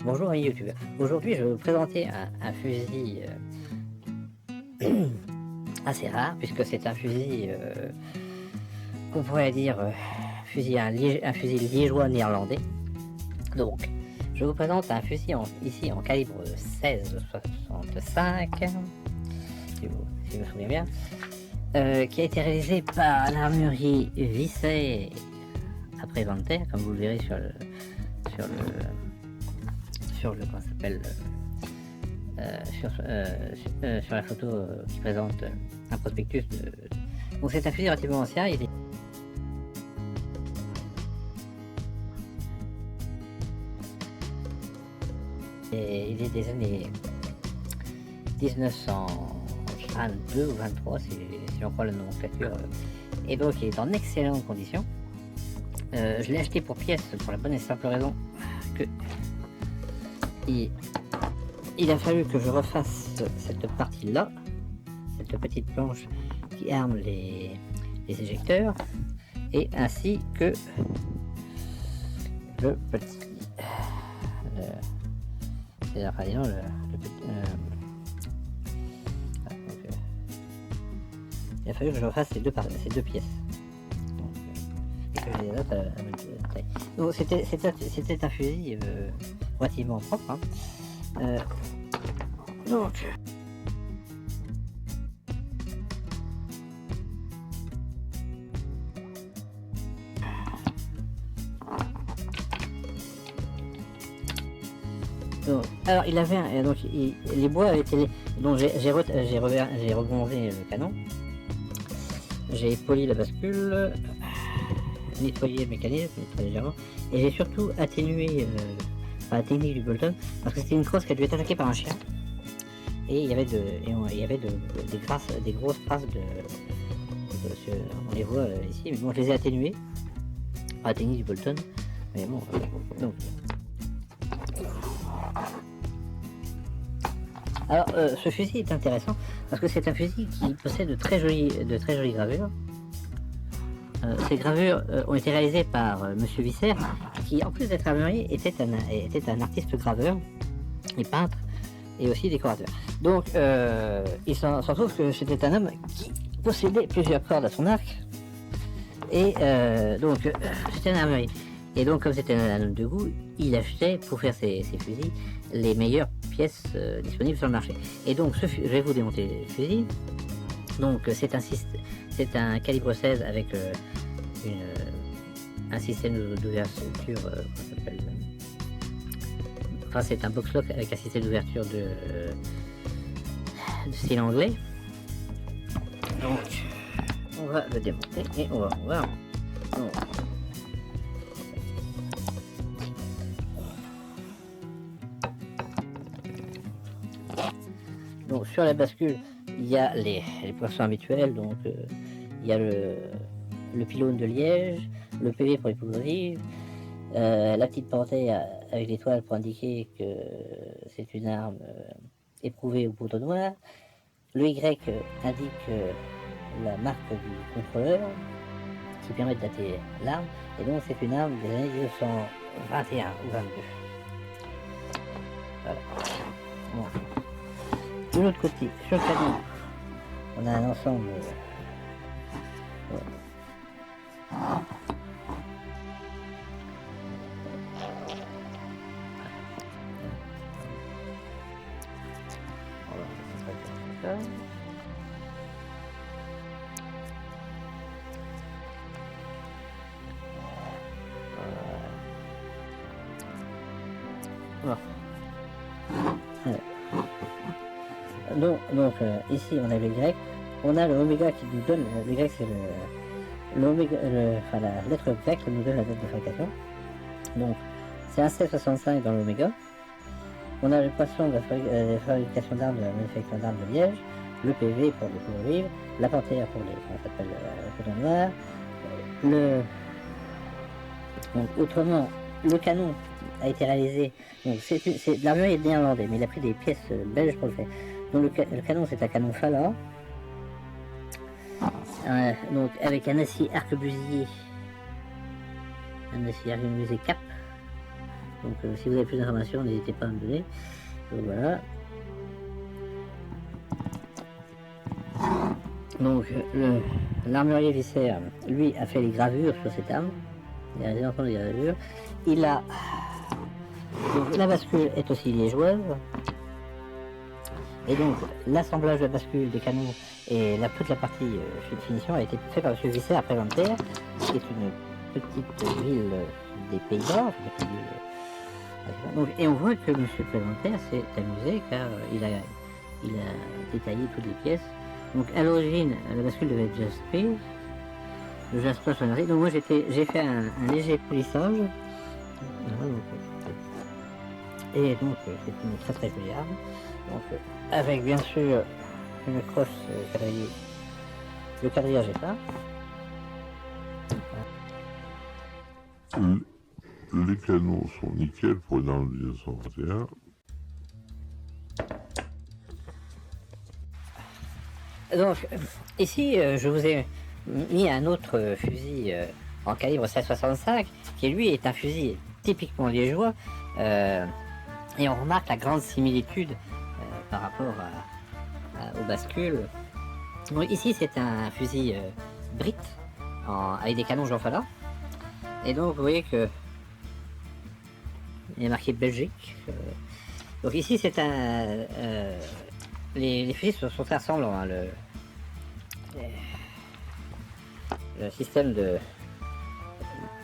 Bonjour amis youtubeurs. Aujourd'hui je vais vous présenter un fusil assez rare puisque c'est un fusil qu'on pourrait dire un fusil liégeois néerlandais. Donc je vous présente un fusil ici en calibre 16,65 si vous vous souvenez bien, qui a été réalisé par l'armurerie Visser après Venter, comme vous le verrez sur comment ça s'appelle sur la photo qui présente un prospectus donc c'est un fusil relativement ancien. Il est des années 1922 ou 23 si on croit la nomenclature, et donc il est en excellente condition. Je l'ai acheté pour pièce pour la bonne et simple raison que il a fallu que je refasse cette partie là, cette petite planche qui arme les éjecteurs, et ainsi que le petit il a fallu que je refasse ces deux pièces. Donc c'était un fusil relativement propre, hein. Donc alors il avait les bois avaient été, donc j'ai rebondé le canon, j'ai poli la bascule, nettoyé le mécanisme très légèrement, et j'ai surtout atténué la technique du Bolton, parce que c'était une crosse qui a dû être attaquée par un chien, et il y avait des grosses traces on les voit ici, mais bon je les ai atténuées par la technique du Bolton, mais bon donc. Alors ce fusil est intéressant parce que c'est un fusil qui possède de très jolies gravures. Ces gravures ont été réalisées par Monsieur Visser, qui en plus d'être armurier était un artiste graveur et peintre et aussi décorateur. Donc il s'en trouve que c'était un homme qui possédait plusieurs cordes à son arc, et donc c'était un armurier. Et donc comme c'était un homme de goût, il achetait pour faire ses fusils les meilleures pièces disponibles sur le marché. Et donc je vais vous démonter le fusil. Donc c'est un calibre 16 avec un système d'ouverture, enfin c'est un box lock avec un système d'ouverture de style anglais. Donc on va le démonter et on va voir. Donc sur la bascule, il y a les poinçons habituels, donc il y a le pylône de liège, le PV pour les poudrives, la petite portée avec l'étoile pour indiquer que c'est une arme éprouvée au poudre noir, le Y indique la marque du contrôleur qui permet de dater l'arme, et donc c'est une arme des années 1921 ou 22. Voilà. Bon. De l'autre côté, sur le canon, on a un ensemble donc ici on a le Y, on a le oméga qui nous donne, le Y c'est l'oméga, enfin la lettre Y qui nous donne la date de fabrication. Donc c'est un 1665 dans l'oméga. On a le poisson de la fabrication d'armes, de la manufacture d'armes de Liège, le PV pour les poudrives, la portière pour les, comment ça s'appelle, le coton noir, donc autrement le canon a été réalisé, donc l'armurier est néerlandais, mais il a pris des pièces belges pour le faire. Donc le canon c'est un canon Fala, donc avec un acier arquebusillé cap, Donc si vous avez plus d'informations, n'hésitez pas à me donner. Donc voilà. Donc l'armurier Visser, lui, a fait les gravures sur cette arme. Il a des enfants de gravures. Il a... Donc la bascule est aussi liégeoise. Et donc l'assemblage de la bascule, des canons et toute la partie finition a été fait par M. Visser à Préventaire, qui est une petite ville des Pays-Bas. Et on voit que M. Préventaire s'est amusé car il a détaillé toutes les pièces. Donc à l'origine, la bascule devait être jaspée, le jasper sonnerie. Donc moi j'ai fait un léger polissage. Voilà, et donc c'est une très très jolie arme. Donc avec bien sûr une crosse quadrillée. Le quadrillage est là. Les canons sont nickel pour une arme de 1921. Donc ici je vous ai mis un autre fusil en calibre 16,65 qui lui est un fusil typiquement liégeois et on remarque la grande similitude par rapport aux bascules. Donc ici c'est un fusil Brit avec des canons Jean Falla et donc vous voyez que il est marqué Belgique. Donc ici c'est un les fusils sont très ressemblants, hein, le système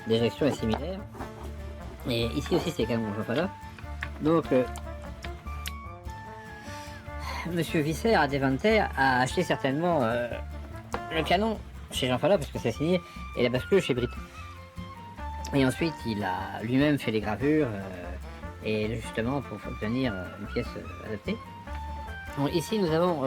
d'éjection est similaire. Et ici aussi c'est canons Jean Falla. Donc Monsieur Visser à Deventer a acheté certainement le canon chez Jean Falla parce que c'est signé et la bascule chez Brit. Et ensuite il a lui-même fait les gravures et justement pour obtenir une pièce adaptée. Donc ici nous avons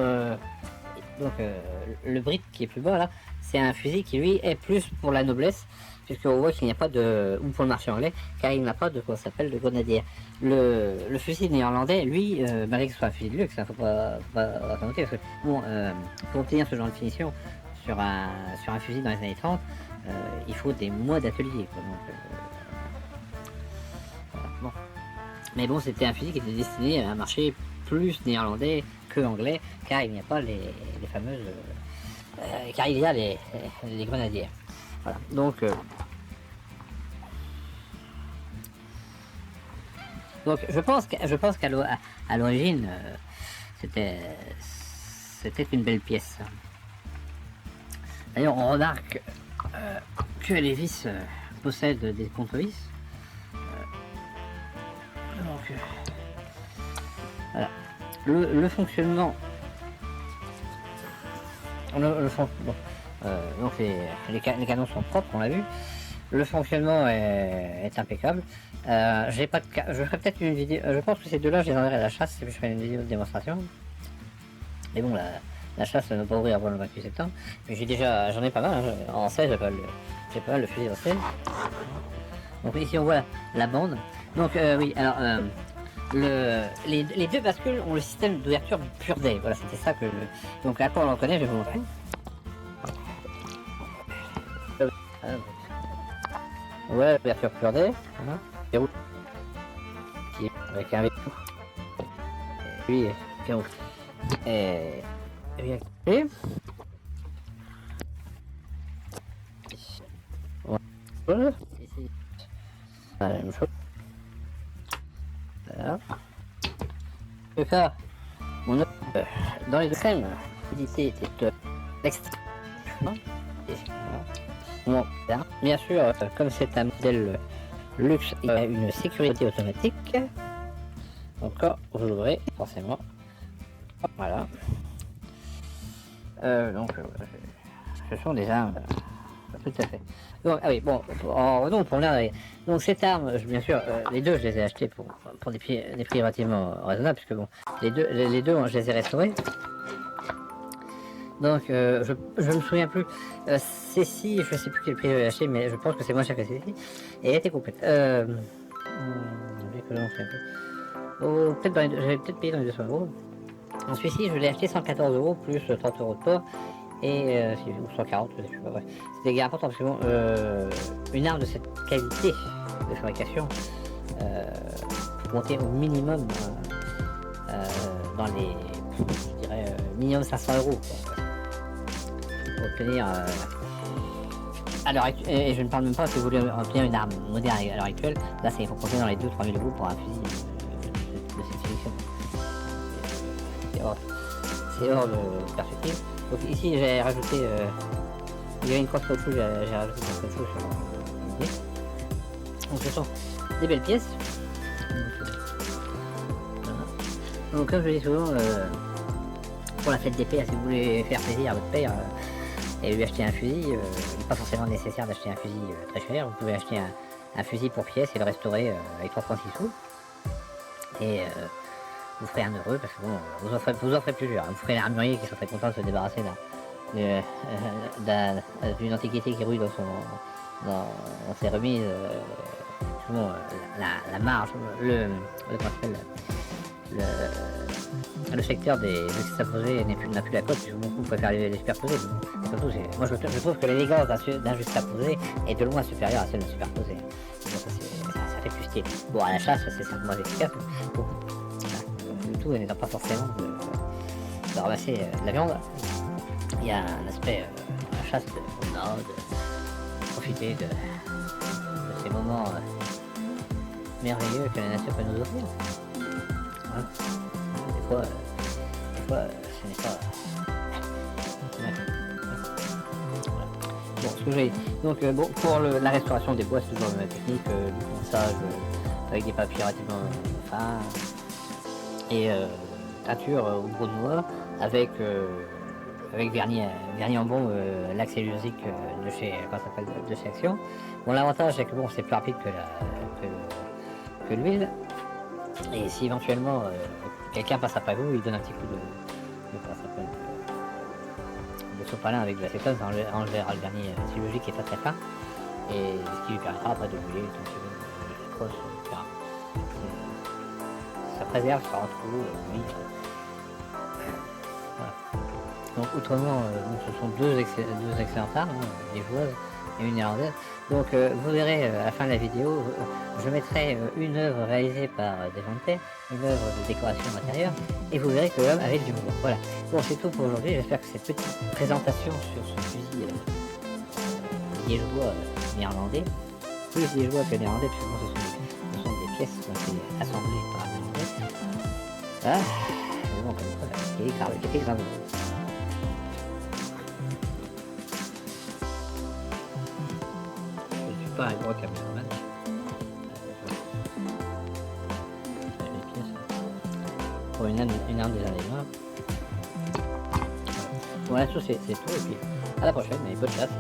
le Brit qui est plus bas là, c'est un fusil qui lui est plus pour la noblesse, puisqu'on voit qu'il n'y a pas de, ou pour le marché anglais, car il n'a pas de quoi s'appelle de grenadier. Le fusil néerlandais, lui, malgré que ce soit un fusil de luxe, il ne faut pas noter, parce que bon, pour obtenir ce genre de finition sur un fusil dans les années 30, il faut des mois d'atelier. Voilà, bon. Mais bon, c'était un fusil qui était destiné à un marché plus néerlandais que anglais, car il n'y a pas les fameuses... car il y a les grenadiers. Voilà, donc je pense qu'à l'origine, c'était une belle pièce. D'ailleurs, on remarque que les vis possèdent des contre-vis. Voilà. Le fonctionnement. Donc les canons sont propres, on l'a vu. Le fonctionnement est impeccable. Je ferai peut-être une vidéo. Je pense que ces deux-là, je les enverrai à la chasse et puis je ferai une vidéo de démonstration. Mais bon, la chasse ne va pas ouvrir avant le 28 septembre. Mais j'en ai pas mal. Hein. En 16, j'ai pas mal le fusil en 16. Donc ici on voit la bande. Donc oui, alors les deux bascules ont le système d'ouverture pure day. Voilà, c'était ça que. Donc à quoi on en connaît, je vais vous montrer. Voilà l'ouverture pure day. Voilà. Verrou. Avec un verrou. Puis verrou. Et bien. Voilà. Ici. La même chose. Voilà. Je vais faire mon œuvre dans les deux crèmes. L'édité était extrêmement. Bon, bien sûr, comme c'est un modèle luxe, il y a une sécurité automatique. Donc quand vous l'ouvrez, forcément. Voilà. Donc, ce sont des armes. Tout à fait. Donc, ah oui, bon, revenons pour l'air. Donc, cette arme, bien sûr, les deux, je les ai achetées pour des prix relativement raisonnables, puisque bon, les deux, je les ai restaurés. Donc, je me souviens plus. Ceci, je sais plus quel prix j'ai acheté, mais je pense que c'est moins cher que ceci. Et elle était complète. J'avais peut-être payé dans les 200 euros. Donc, celui-ci, je l'ai acheté 114 euros plus 30 euros de port. Et ou 140, je sais pas, ouais. C'était important parce que bon, une arme de cette qualité de fabrication, pour monter au minimum dans les, je dirais, minimum 500 euros pour obtenir à l'heure actuelle, et je ne parle même pas si vous voulez obtenir une arme moderne à l'heure actuelle, là il faut compter dans les 2-3 000 euros pour un fusil de cette sélection. C'est hors de perspective. Donc ici j'ai rajouté, il y a une crossbow tout, j'ai rajouté une crossbow sur l'idée. Donc ce sont des belles pièces. Donc comme je le dis souvent, pour la fête d'épée, si vous voulez faire plaisir à votre père et lui acheter un fusil, il n'est pas forcément nécessaire d'acheter un fusil très cher. Vous pouvez acheter un fusil pour pièce et le restaurer avec 3 francs 6 sous. Et vous ferez un heureux parce que bon, vous en ferez plusieurs. Vous ferez l'armurier qui serait content de se débarrasser d'une antiquité qui rouille dans ses remises. Bon, la marge, le secteur des juxtaposés n'a plus la cote, beaucoup préfèrent les superposés. Surtout, moi je trouve que l'élégance d'un juxtaposé est de loin supérieure à celle d'un superposé. Bon, ça fait plus style. Bon, à la chasse, c'est simplement efficace. Bon, le tout n'étant pas forcément de ramasser la viande. Il y a un aspect la chasse de profiter de ces moments merveilleux que la nature peut nous offrir. Voilà. Des fois, ce n'est pas... Ouais. Voilà. Bon, ce que j'ai... Donc, bon, pour la restauration des bois, c'est toujours la même technique, du ponçage avec des papiers relativement fins, et teinture au gros noix, avec vernis en bon, l'axe cellulosique de chez Action. Bon, l'avantage, c'est que bon, c'est plus rapide que l'huile. Et si éventuellement quelqu'un passe après vous, il donne un petit coup de sopalin avec de l'acétone, ça enlèvera le vernis cellulosique qui est pas très fin, et ce qui lui permettra après de brûler tout ce crosse, etc. Ça préserve, ça rend trop l'huile. Voilà. Donc autrement, ce sont deux excellentes armes, des joueuses et une néerlandaise. Donc vous verrez à la fin de la vidéo, je mettrai une œuvre réalisée par Devante, une œuvre de décoration intérieure, et vous verrez que l'homme avait du l'humour. Voilà. Bon, c'est tout pour aujourd'hui. J'espère que cette petite présentation sur ce fusil liégeois néerlandais, plus liégeois que néerlandais, puisque bon, ce sont des pièces qui ont été assemblées par un néerlandais. Ah, bon, comme ça, qui est grave. Pas un gros caméraman. Les pièces. Pour une arme des années noires. Bon, là, c'est tout. Et puis, à la prochaine. Et bonne chasse.